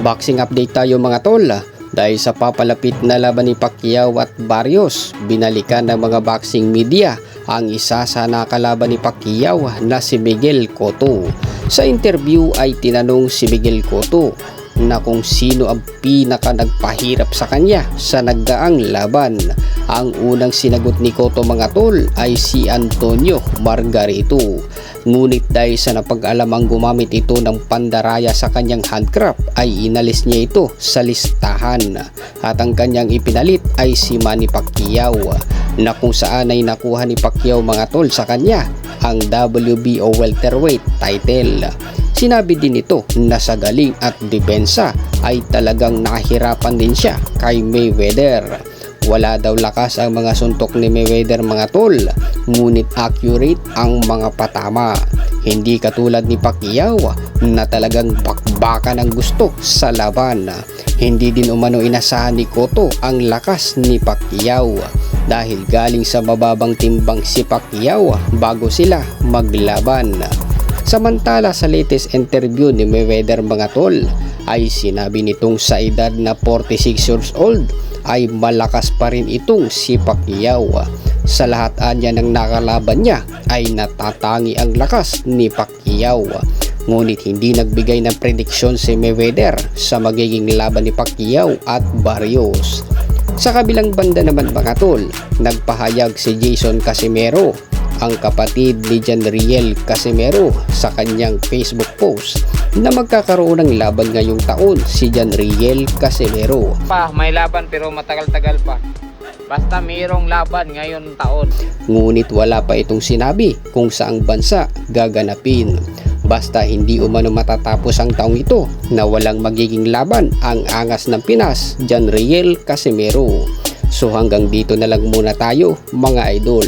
Boxing update tayo mga tol. Dahil sa papalapit na laban ni Pacquiao at Barrios, binalikan ng mga boxing media ang isa sa nakalaban ni Pacquiao na si Miguel Cotto. Sa interview ay tinanong si Miguel Cotto na kung sino ang pinaka nagpahirap sa kanya sa nagdaang laban. Ang unang sinagot ni Cotto mga tol ay si Antonio Margarito. Ngunit dahil sa napag-alamang gumamit ito ng pandaraya sa kanyang handcraft ay inalis niya ito sa listahan at ang kanyang ipinalit ay si Manny Pacquiao na kung saan ay nakuha ni Pacquiao mga tol sa kanya ang WBO welterweight title. Sinabi din ito na sa galing at depensa ay talagang nahirapan din siya kay Mayweather. Wala daw lakas ang mga suntok ni Mayweather mga tol, ngunit accurate ang mga patama. Hindi katulad ni Pacquiao na talagang bakbakan ang gusto sa laban. Hindi din umano inasahan ni Cotto ang lakas ni Pacquiao dahil galing sa mababang timbang si Pacquiao bago sila maglaban. Samantala sa latest interview ni Mayweather mga tol ay sinabi nitong sa edad na 46 years old ay malakas pa rin itong si Pacquiao. Sa lahat anya ng nakalaban niya ay natatangi ang lakas ni Pacquiao. Ngunit hindi nagbigay ng prediksyon si Mayweather sa magiging laban ni Pacquiao at Barrios. Sa kabilang banda naman mga tol, nagpahayag si Jason Casimero, ang kapatid ni Janriel Casimero, sa kanyang Facebook post na magkakaroon ng laban ngayong taon si Janriel Casimero. May laban pero matagal-tagal pa. Basta mayroong laban ngayon taon. Ngunit wala pa itong sinabi kung saang bansa gaganapin. Basta hindi umano matatapos ang taong ito na walang magiging laban ang angas ng Pinas, Janriel Casimero. So hanggang dito na lang muna tayo mga idol.